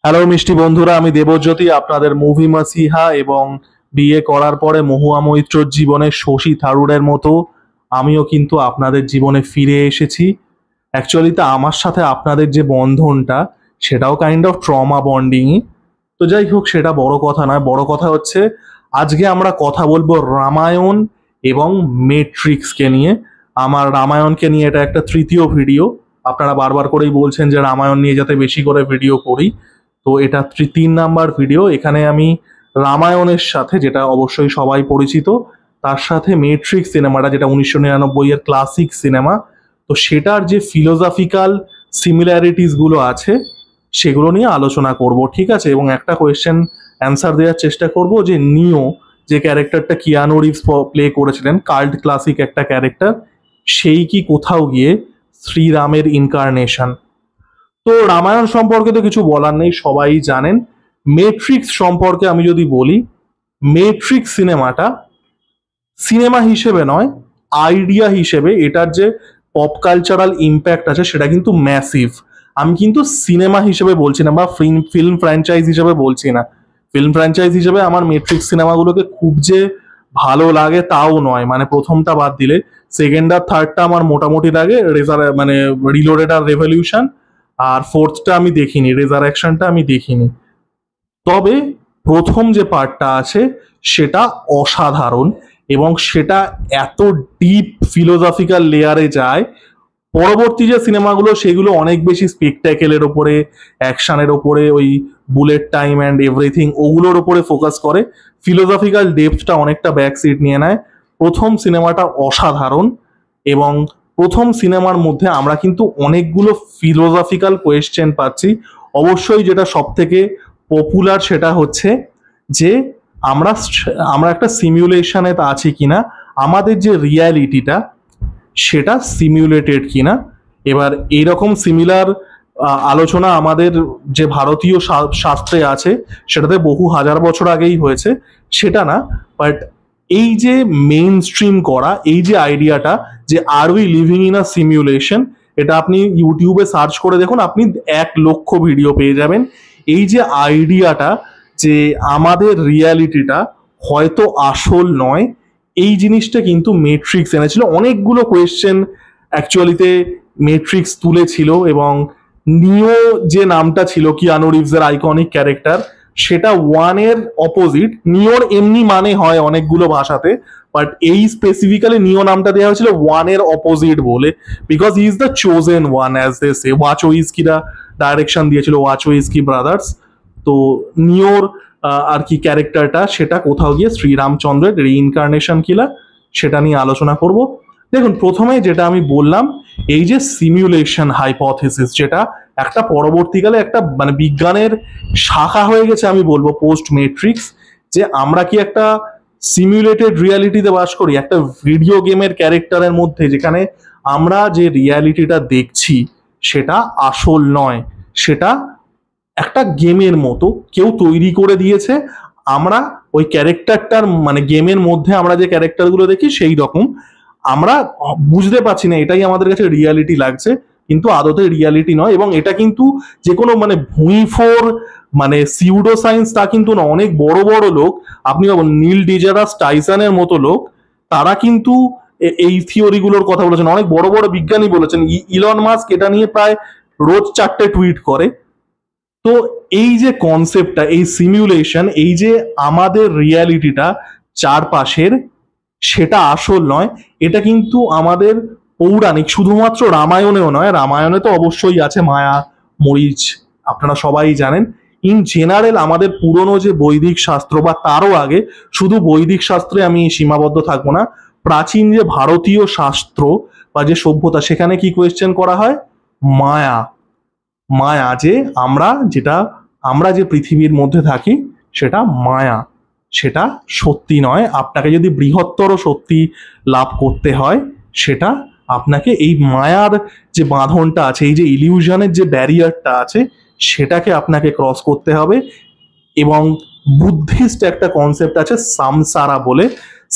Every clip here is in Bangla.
হ্যালো মিষ্টি বন্ধুরা, আমি দেবজ্যোতি, আপনাদের মুভি মাসিহা এবং বিয়ে করার পরে মহুয়া মৈত্রর জীবনে শশী থারুরের মতো আমিও কিন্তু আপনাদের জীবনে ফিরে এসেছি। অ্যাকচুয়ালি তো আমার সাথে আপনাদের যে বন্ধনটা সেটাও কাইন্ড অফ ট্রমা বন্ডিংই। তো যাই হোক, সেটা বড় কথা নয়। বড় কথা হচ্ছে আজকে আমরা কথা বলবো রামায়ণ এবং মেট্রিক্সকে নিয়ে। আমার রামায়ণকে নিয়ে এটা একটা তৃতীয় ভিডিও। আপনারা বারবার করেই বলছেন যে রামায়ণ নিয়ে যাতে বেশি করে ভিডিও করি, তো এটা 3 নাম্বার ভিডিও। এখানে আমি রামায়ণের সাথে, যেটা অবশ্যই সবাই পরিচিত, তার সাথে মেট্রিক্স সিনেমাটা, যেটা 1999 এর ক্লাসিক সিনেমা, তো সেটার যে ফিলোসফিক্যাল সিমিলারিটিস গুলো আছে সেগুলো নিয়ে আলোচনা করব, ঠিক আছে? এবং একটা কোয়েশ্চেন অ্যান্সার দেওয়ার চেষ্টা করব যে নিও, যে ক্যারেক্টারটা কিয়ানো রিভস প্লে করেছিলেন, কাল্ট ক্লাসিক একটা ক্যারেক্টার, সেই কি কোথাও গিয়ে শ্রীরামের ইনকারনেশন? তো রামায়ণ সম্পর্কে তো কিছু বলার নেই, সবাই জানেন। মেট্রিক্স সম্পর্কে আমি যদি বলি, মেট্রিক্স সিনেমাটা সিনেমা হিসেবে নয়, আইডিয়া হিসেবে এটার যে পপ কালচারাল ইম্প্যাক্ট আছে সেটা কিন্তু ম্যাসিভ। আমি কিন্তু সিনেমা হিসেবে বলছি না, বা ফিল্ম ফ্র্যাঞ্চাইজ হিসেবে বলছি না। ফিল্ম ফ্র্যাঞ্চাইজ হিসেবে আমার মেট্রিক্স সিনেমাগুলোকে খুব যে ভালো লাগে তাও নয়, মানে প্রথমটা বাদ দিলে সেকেন্ড আর থার্ডটা আমার মোটামুটি লাগে। মানে রিলোডেড আর রেভলিউশন, আর ফোর্থটা আমি দেখিনি, রেজারেকশনটা আমি দেখিনি। তবে প্রথম যে পার্টটা আছে সেটা অসাধারণ, এবং সেটা এত ডিপ ফিলোসফিক্যাল লেয়ারে যায়। পরবর্তী যে সিনেমাগুলো সেগুলো অনেক বেশি স্পেকট্যাকেলের ওপরে, অ্যাকশনের ওপরে, ওই বুলেট টাইম অ্যান্ড এভরিথিং ওগুলোর ওপরে ফোকাস করে। ফিলোসফিক্যাল ডেপথটা অনেকটা ব্যাক সিট নিয়ে নেয়। প্রথম সিনেমাটা অসাধারণ, এবং প্রথম সিনেমার মধ্যে আমরা কিন্তু অনেকগুলো ফিলোসফিক্যাল কোয়েশ্চেন পাচ্ছি। অবশ্যই যেটা সব থেকে পপুলার সেটা হচ্ছে যে আমরা আমরা একটা সিমিউলেশনে আছি কিনা, আমাদের যে রিয়ালিটিটা সেটা সিমিউলেটেড কিনা। এবার এইরকম সিমিলার আলোচনা আমাদের যে ভারতীয় শাস্ত্রে আছে সেটাতে বহু হাজার বছর আগেই হয়েছে, সেটা না। বাট এই যে মেইন স্ট্রিম করা এই যে আইডিয়াটা যে আর উই লিভিং ইন আ সিমিউলেশন, এটা আপনি ইউটিউবে সার্চ করে দেখুন, আপনি 1 লক্ষ ভিডিও পেয়ে যাবেন। এই যে আইডিয়াটা যে আমাদের রিয়ালিটিটা হয়তো আসল নয়, এই জিনিসটা কিন্তু মেট্রিক্স এনেছিল। অনেকগুলো কোয়েশ্চেন অ্যাকচুয়ালিতে মেট্রিক্স তুলেছিল, এবং নিও যে নামটা ছিল কিয়ানো রিভসের আইকনিক ক্যারেক্টার, সেটা ওয়ানের অপোজিট। নিওর এমনি মানে হয় অনেকগুলো ভাষাতে, বাট এই স্পেসিফিক্যালি নিও নামটা দেওয়া হয়েছিল ওয়ানের অপোজিট বলে, because he is the chosen one as they say. ওয়াচোইস্কিরা ডাইরেকশন দিয়েছিল, ওয়াচোইস্কি ব্রাদার্স। তো নিওর আর কি ক্যারেক্টারটা সেটা কোথাও গিয়ে শ্রীরামচন্দ্রের রিইনকার্নেশন কিনা সেটা নিয়ে আলোচনা করব। দেখুন, প্রথমে যেটা আমি বললাম, এই যে সিমিউলেশন হাইপোথিসিস, যেটা একটা পরবর্তীকালে একটা মানে বিজ্ঞানের শাখা হয়ে গেছে আমি বলবো পোস্ট মেট্রিক্স, যে আমরা কি একটা সিমিউলেটেড রিয়ালিটিতে বাস করি, একটা ভিডিও গেমের ক্যারেক্টারের মধ্যে, যেখানে আমরা যে রিয়ালিটিটা দেখছি সেটা আসল নয়, সেটা একটা গেমের মতো কেউ তৈরি করে দিয়েছে। আমরা ওই ক্যারেক্টারটার মানে গেমের মধ্যে আমরা যে ক্যারেক্টারগুলো দেখি সেই রকম আমরা বুঝতে পারছি না, এটাই আমাদের কাছে রিয়ালিটি লাগছে, কিন্তু আদতে রিয়ালিটি নয়। এবং এটা কিন্তু যে কোনো মানে ভুঁইফোর মানে সিউডো সায়েন্স তা কিন্তু না। অনেক বড় বড় লোক, আপনি নীল ডিজারাস টাইসনের মতো লোক, তারা কিন্তু এই থিওরিগুলোর কথা বলেছেন। অনেক বড় বড় বিজ্ঞানী বলেছেন। ইলন মাস্ক এটা নিয়ে প্রায় রোজ 4টে টুইট করে। তো এই যে কনসেপ্টটা, এই সিমিউলেশন, এই যে আমাদের রিয়ালিটিটা চারপাশের সেটা আসল নয়, এটা কিন্তু আমাদের পৌরাণিক, শুধুমাত্র রামায়ণেও নয়, রামায়ণে তো অবশ্যই আছে মায়া মরিচ, আপনারা সবাই জানেন। ইন জেনারেল আমাদের পুরনো যে বৈদিক শাস্ত্র, বা তারও আগে, শুধু বৈদিক শাস্ত্রে আমি সীমাবদ্ধ থাকবো না, প্রাচীন যে ভারতীয় শাস্ত্র বা যে সভ্যতা, সেখানে কি কোয়েশ্চেন করা হয়? মায়া। মায়া, যে আমরা যে পৃথিবীর মধ্যে থাকি সেটা মায়া, সেটা সত্যি নয়। আপনাকে যদি বৃহত্তর সত্যি লাভ করতে হয়, সেটা আপনাকে এই মায়ার যে বাঁধনটা আছে, এই যে ইলিউশনের যে ব্যারিয়ারটা আছে, সেটাকে আপনাকে ক্রস করতে হবে। এবং বুদ্ধিস্ট একটা কনসেপ্ট আছে সামসারা বলে।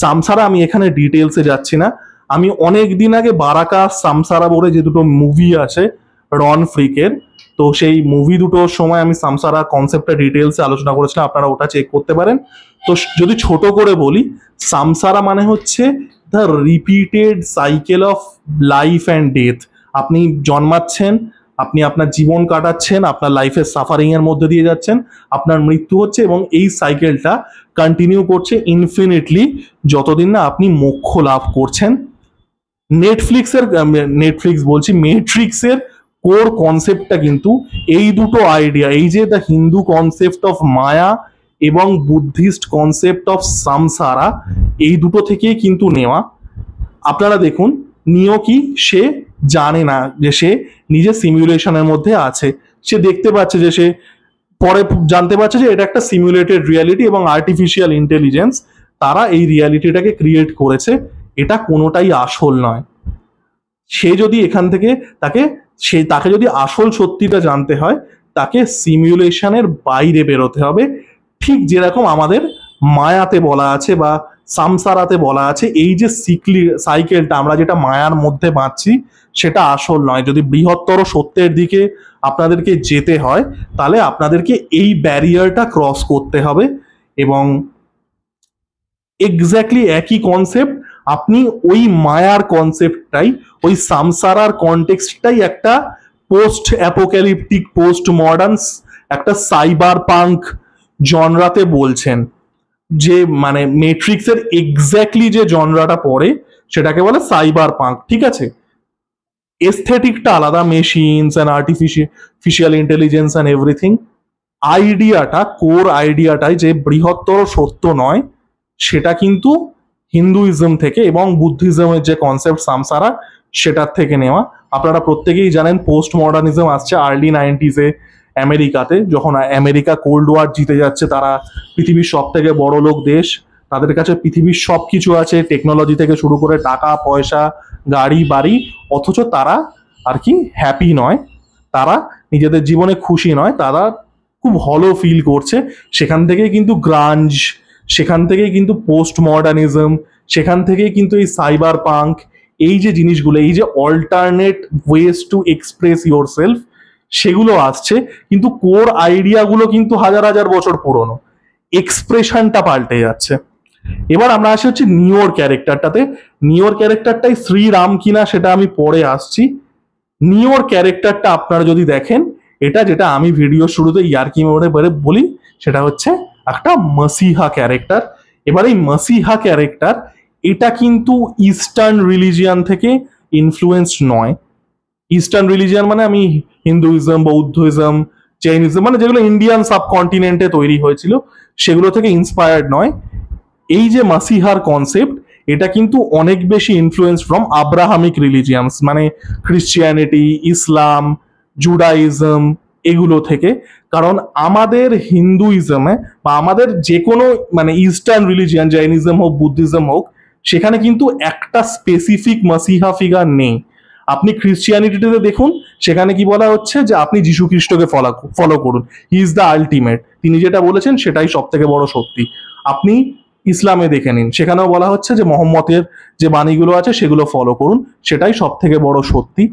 সামসারা, আমি এখানে ডিটেলসে যাচ্ছি না। আমি অনেক দিন আগে বারাকা সামসারা বলে যে দুটো মুভি আছে রন ফ্রিকের, তো তো সেই মুভি দুটোর সময় আমি সামসারা কনসেপ্টটা ডিটেলসে আলোচনা করেছিলাম, আপনারা ওটা চেক করতে পারেন। তো যদি ছোট করে বলি, সামসারা মানে হচ্ছে the repeated cycle of life and death. আপনি জন্মাচ্ছেন, আপনি আপনার জীবন কাটাচ্ছেন, আপনার লাইফের সাফারিং এর মধ্যে দিয়ে যাচ্ছেন, আপনার মৃত্যু হচ্ছে, এবং এই সাইকেলটা কন্টিনিউ করছে ইনফিনিটলি যতদিন না আপনি মোক্ষ লাভ করছেন। ম্যাট্রিক্সের কোর কনসেপ্টটা কিন্তু এই দুটো আইডিয়া, এই যে দ্য হিন্দু কনসেপ্ট অফ মায়া এবং বুদ্ধিস্ট কনসেপ্ট অফ সামসারা, এই দুটো থেকেই কিন্তু নেওয়া। আপনারা দেখুন, নিও কি, সে জানে না যে সে নিজের সিমুলেশনের মধ্যে আছে। সে দেখতে পাচ্ছে যে সে পরে জানতে পারছে যে এটা একটা সিমুলেটেড রিয়ালিটি এবং আর্টিফিশিয়াল ইন্টেলিজেন্স তারা এই রিয়ালিটিটাকে ক্রিয়েট করেছে, এটা কোনোটাই আসল নয়। সে যদি এখান থেকে তাকে যদি আসল সত্যিটা জানতে হয়, তাকে সিমুলেশনের বাইরে বেরোতে হবে। ঠিক যেরকম আমাদের মায়াতে বলা আছে বা সামসারাতে বলা আছে, এই যে সাইকেলটা আমরা যেটা মায়ার মধ্যে বাঁচছি সেটা আসল নয়। যদি বৃহত্তর সত্যের দিকে আপনাদেরকে যেতে হয়, তাহলে আপনাদেরকে এই ব্যারিয়ারটা ক্রস করতে হবে। এবং এক্স্যাক্টলি একই কনসেপ্ট, আপনি ওই মায়ার কনসেপ্টটাই, ওই সামসারার কনটেক্সটটাই একটা পোস্ট অ্যাপোক্যালিপটিক, পোস্ট মডার্ন, একটা সাইবার পাঙ্ক জনরাতে বলছেন। যে মানে ম্যাট্রিক্সের এক্স্যাক্টলি যে জনরাটা পড়ে সেটাকে বলে সাইবার পাঙ্ক, ঠিক আছে? এস্থেটিকটা আলাদা, machines and artificial intelligence and everything. আইডিয়াটা, কোর আইডিয়াটাই যে বৃহত্তর সত্য নয়, সেটা কিন্তু হিন্দুইজম থেকে এবং বুদ্ধিজমের যে কনসেপ্ট সামসারা সেটার থেকে নেওয়া। আপনারা প্রত্যেকেই জানেন পোস্ট মডার্নিজম আসছে আর্লি 90s আমেরিকাতে, যখন আমেরিকা কোল্ড ওয়ার জিতে যাচ্ছে, তারা পৃথিবীর সব থেকে বড় লোক দেশ, তাদের কাছে পৃথিবীর সব কিছু আছে, টেকনোলজি থেকে শুরু করে টাকা পয়সা, গাড়ি বাড়ি, অথচ তারা আর কি হ্যাপি নয়, তারা নিজেদের জীবনে খুশি নয়, তারা খুব হলো ফিল করছে। সেখান থেকেই কিন্তু গ্রাঞ্জ, সেখান থেকেই কিন্তু পোস্ট মডার্নিজম, সেখান থেকেই কিন্তু এই সাইবার পাঙ্ক, এই যে জিনিসগুলো, এই যে alternate ways to express your self, সেগুলো আসছে। কিন্তু কোর আইডিয়াগুলো কিন্তু হাজার হাজার বছর পুরনো, এক্সপ্রেশনটা পাল্টে যাচ্ছে। এবার আমরা আসি হচ্ছে নিওর ক্যারেক্টারটাতে। নিওর ক্যারেক্টারটাই শ্রীরাম কিনা সেটা আমি পরে আসছি। নিওর ক্যারেক্টারটা আপনারা যদি দেখেন, এটা যেটা আমি ভিডিও শুরুতে ইয়ার্কি মোড়ে বলি, সেটা হচ্ছে একটা মাসিহা ক্যারেক্টার। এবার এই মাসিহা ক্যারেক্টার, এটা কিন্তু ইস্টার্ন রিলিজিয়ান থেকে ইনফ্লুয়েন্সড নয়। ইস্টার্ন রিলিজিয়ান মানে আমি হিন্দুইজম, বৌদ্ধইজম, জৈনিজম, মানে যেগুলো ইন্ডিয়ান সাবকন্টিনেন্টে তৈরি হয়েছিল, সেগুলো থেকে ইন্সপায়ার্ড নয়। এই যে মাসিহার কনসেপ্ট, এটা কিন্তু অনেক বেশি ইনফ্লুয়েন্স ফ্রম আব্রাহামিক রিলিজিয়ানস, মানে খ্রিশ্চিয়ানিটি, ইসলাম, জুডাইজম, এগুলো থেকে। কারণ আমাদের হিন্দুইজমে বা আমাদের যে কোনো মানে ইস্টার্ন রিলিজিয়ান, জৈনিজম হোক, বুদ্ধিজম হোক, সেখানে কিন্তু একটা স্পেসিফিক মাসিহা ফিগার নেই। আপনি খ্রিশ্চিয়ানিটিতে দেখুন, সেখানে কি বলা হচ্ছে যে আপনি যীশু খ্রিস্টকে ফলো করুন, হি ইজ দ্য আলটিমেট, তিনি যেটা বলেছেন সেটাই সব থেকে বড় সত্যি। আপনি ইসলামে দেখে নিন, সেখানেও বলা হচ্ছে যে মোহাম্মদের যে বাণীগুলো আছে সেগুলো ফলো করুন, সেটাই সব থেকে বড় সত্যি।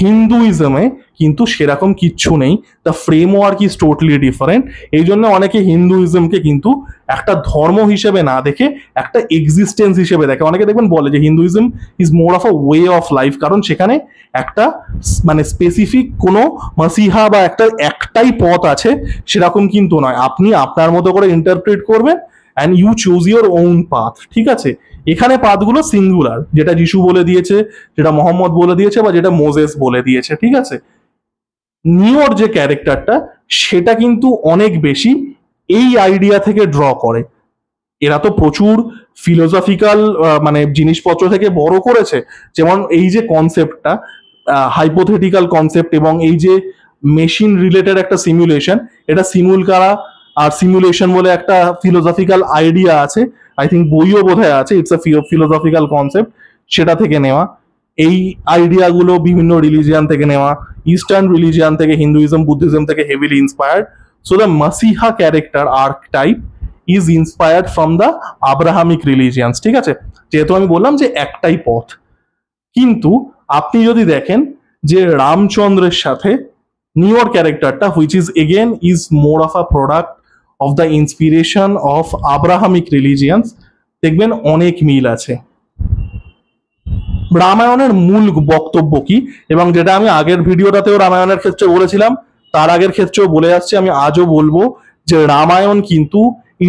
হিন্দুইজমে কিন্তু সেরকম কিচ্ছু নেই, the framework is totally different. এই জন্য অনেকে হিন্দুইজমকে কিন্তু একটা ধর্ম হিসেবে না দেখে একটা এক্সিস্টেন্স হিসেবে দেখে। অনেকে দেখবেন বলে যে Hinduism is more of a way of life, কারণ সেখানে একটা মানে স্পেসিফিক কোনো মাসিহা বা একটাই পথ আছে, সেরকম কিন্তু নয়। আপনি আপনার মতো করে ইন্টারপ্রেট করবেন and you choose your own path, ঠিক আছে? এখানে পাথগুলো সিঙ্গুলার, যেটা যিশু বলে দিয়েছে, যেটা মোহাম্মদ বলে দিয়েছে, বা যেটা মোজেস বলে দিয়েছে, ঠিক আছে? নিওর যে ক্যারেক্টারটা, সেটা কিন্তু অনেক বেশি এই আইডিয়া থেকে ড্র করে। এরা তো প্রচুর ফিলোসফিক্যাল মানে জিনিসপত্র থেকে বড় করেছে, যেমন এই যে কনসেপ্টটা, হাইপোথেটিক্যাল কনসেপ্ট, এবং এই যে মেশিন রিলেটেড একটা সিমুলেশন, এটা সিমুলকারা আর সিমুলেশন বলে একটা ফিলোসফিক্যাল আইডিয়া আছে, আই থিঙ্ক বইও বোধহয় আছে, ইটস আ ফিলোসফিক্যাল কনসেপ্ট, সেটা থেকে নেওয়া। এই আইডিয়াগুলো বিভিন্ন রিলিজিয়ান থেকে নেওয়া, ইস্টার্ন রিলিজিয়ান থেকে, হিন্দুইজম, বুদ্ধিজম থেকে heavily inspired. So the messiah character archetype is inspired from the Abrahamic religions, ঠিক আছে? যেহেতু আমি বললাম যে একটাই পথ। কিন্তু আপনি যদি দেখেন যে রামচন্দ্রের সাথে নিওর ক্যারেক্টারটা which is again is more of a product of the inspiration of Abrahamic religions, দেখবেন অনেক মিল আছে। রামায়ণের মূল বক্তব্য কি, এবং যেটা আমি আগের ভিডিওটাতেও রামায়ণের ক্ষেত্রে বলেছিলাম, তার আগের ক্ষেত্রেও বলে আসছি, আমি আজও বলবো যে রামায়ণ কিন্তু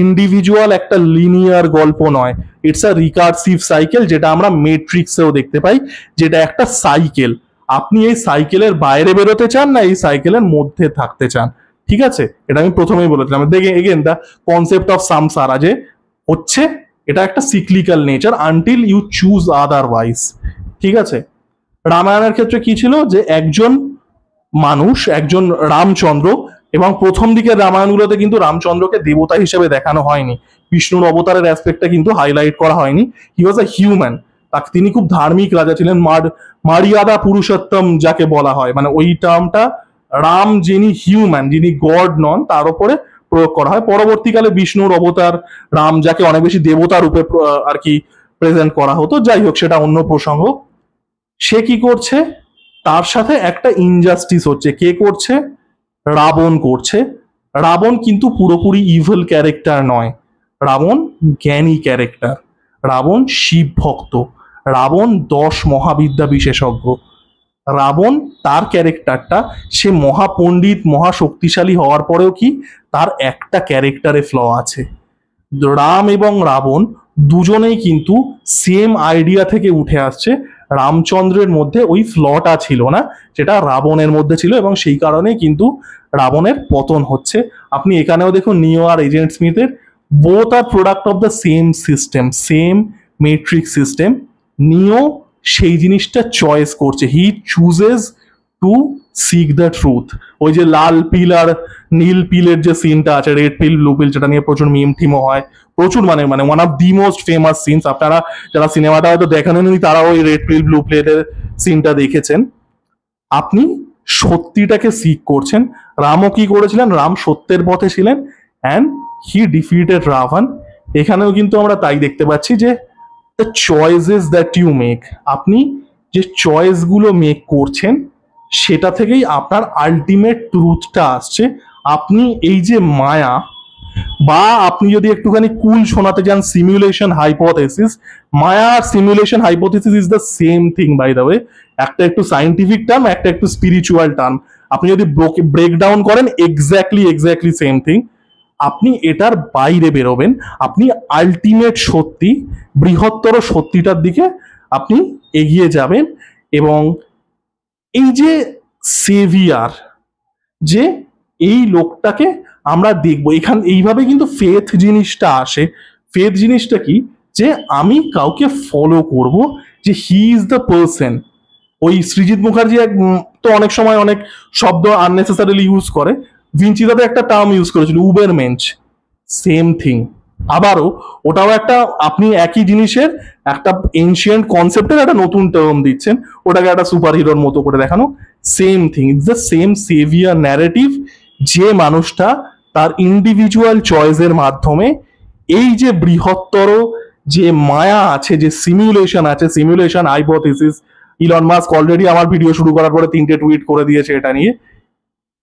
ইন্ডিভিজুয়াল একটা লিনিয়ার গল্প নয়, ইটস আ রিকার্সিভ সাইকেল, যেটা আমরা ম্যাট্রিক্সেও দেখতে পাই, যেটা একটা সাইকেল। আপনি এই সাইকেলের বাইরে বেরোতে চান না এই সাইকেলের মধ্যে থাকতে চান, ঠিক আছে? এটা আমি প্রথমেই বলেছিলাম। দেখে again the concept of samsara যে হচ্ছে এটা একটা cyclical nature until you choose otherwise, ঠিক আছে? রামায়ণের ক্ষেত্রে কি ছিল যে একজন মানুষ, একজন রামচন্দ্র, এবং প্রথম দিকের রামায়ণগুলোতে কিন্তু রামচন্দ্রকে দেবতা হিসেবে দেখানো হয়নি, বিষ্ণুর অবতারের অ্যাসপেক্টটা কিন্তু হাইলাইট করা হয়নি। হি ওয়াজ আ হিউম্যান, তাকে তিনি খুব ধার্মিক রাজা ছিলেন, মারিয়াদা পুরুষোত্তম যাকে বলা হয়, মানে ওই টার্মটা রাম যিনি হিউম্যান, যিনি গড নন, তার উপরে প্রয়োগ করা হয়। পরবর্তীকালে বিষ্ণুর অবতার রাম, যাকে অনেক বেশি দেবতা রূপে আর কি প্রেজেন্ট করা হতো, যাই হোক সেটা অন্য প্রসঙ্গ। সে কি করছে, তার সাথে একটা ইনজাস্টিস হচ্ছে। কে করছে? রাবণ করছে। রাবণ কিন্তু পুরোপুরি ইভিল ক্যারেক্টার নয়, রাবণ জ্ঞানী ক্যারেক্টার, রাবণ শিব ভক্ত, রাবণ 10 মহাবিদ্যা বিশেষজ্ঞ। রাবণ তার ক্যারেক্টারটা, সে মহাপণ্ডিত মহাশক্তিশালী হওয়ার পরেও কি তার একটা ক্যারেক্টারে ফ্ল আছে। রাম এবং রাবণ দুজনেই কিন্তু সেম আইডিয়া থেকে উঠে আসছে। রামচন্দ্রের মধ্যে ওই ফ্লটা ছিল না যেটা রাবণের মধ্যে ছিল, এবং সেই কারণেই কিন্তু রাবণের পতন হচ্ছে। আপনি এখানেও দেখুন নিও আর এজেন্ট স্মিথের both are product of the same system, same matrix system. Neo সেই জিনিসটা চয়েস করছে, he chooses to seek the truth. ওই যে লাল পিল আর নীল পিলের যে সিনটা আছে, রেড পিল ব্লু পিল, যেটা নিয়ে প্রচুর মিম টিমও হয়, প্রচুর মানে one of the most famous scenes. আপনারা যারা সিনেমাটা হয়তো দেখেননি তারা ওই রেড পিল ব্লু প্লেটের সিনটা দেখেছেন। আপনি সত্যিটাকে সিক করছেন। রামও কি করেছিলেন? রাম সত্যের পথে ছিলেন অ্যান্ড হি ডিফিটেড রাবণ। এখানেও কিন্তু আমরা তাই দেখতে পাচ্ছি যে the choices that you make, আপনি যে চয়েসগুলো মেক করছেন সেটা থেকেই আপনার আলটিমেট ট্রুথটা আসছে। আপনি এই যে মায়া, বা আপনি যদি একটুখানি কুল শোনাতে যান সিমুলেশন হাইপোথেসিস, মায়া আর simulation hypothesis is the same thing by the way. একটা একটু সাইন্টিফিক টার্ম, একটা একটু স্পিরিচুয়াল টার্ম। আপনি যদি ব্রেক ডাউন করেন এক্স্যাক্টলি সেম থিং। আপনি এটার বাইরে বেরোবেন, আপনি আলটিমেট সত্যি, বৃহত্তর সত্যিটার দিকে আপনি এগিয়ে যাবেন। এবং এই যে সেভিয়ার, যে এই লোকটাকে আমরা দেখবো এইভাবে কিন্তু ফেথ জিনিসটা আসে। ফেথ জিনিসটা কি? যে আমি কাউকে ফলো করব, যে হি ইজ দ্য পার্সন। ওই সৃজিত মুখার্জি তো অনেক সময় অনেক শব্দ আননেসেসারিলি ইউজ করে, ভিঞ্চিদাতে একটা টার্ম ইউজ করেছিল উবেরমেন্স, সেম থিং। আবারও ওটাও একটা, আপনি একই জিনিসের একটা এনশিয়েন্ট কনসেপ্টের একটা নতুন টার্ম দিচ্ছেন, ওটাকে একটা সুপার হিরোর মতো করে দেখানো, same thing, it's the same saviour narrative. যে মানুষটা তার ইন্ডিভিজুয়াল চয়েসের মাধ্যমে এই যে বৃহত্তর যে মায়া আছে, যে সিমুলেশন আছে, simulation hypothesis, Elon Musk already আমার ভিডিও শুরু করার পরে 3টে টুইট করে দিয়েছে এটা নিয়ে।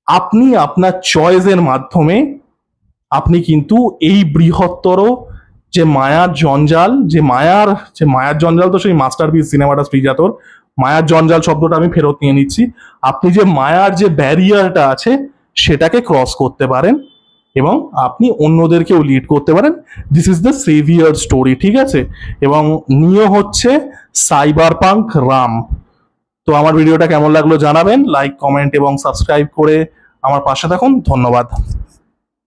আপনি আপনার চয়েসের মাধ্যমে আপনি কিন্তু এই বৃহত্তর যে মায়ার জঞ্জাল, যে মায়ার জঞ্জাল তো সেই মাস্টারপিস সিনেমাটা শ্রীজাতর, মায়ার জঞ্জাল শব্দটা আমি ফেরত নিয়ে নিচ্ছি। আপনি যে মায়ার যে ব্যারিয়ারটা আছে সেটাকে ক্রস করতে পারেন এবং আপনি অন্যদেরকেও লিড করতে পারেন। This is the severe story, ঠিক আছে? এবং নিও হচ্ছে সাইবারপাঙ্ক রাম। তো আমার ভিডিওটা কেমন লাগলো জানাবেন, লাইক কমেন্ট এবং সাবস্ক্রাইব করে আমার পাশে থাকুন। ধন্যবাদ।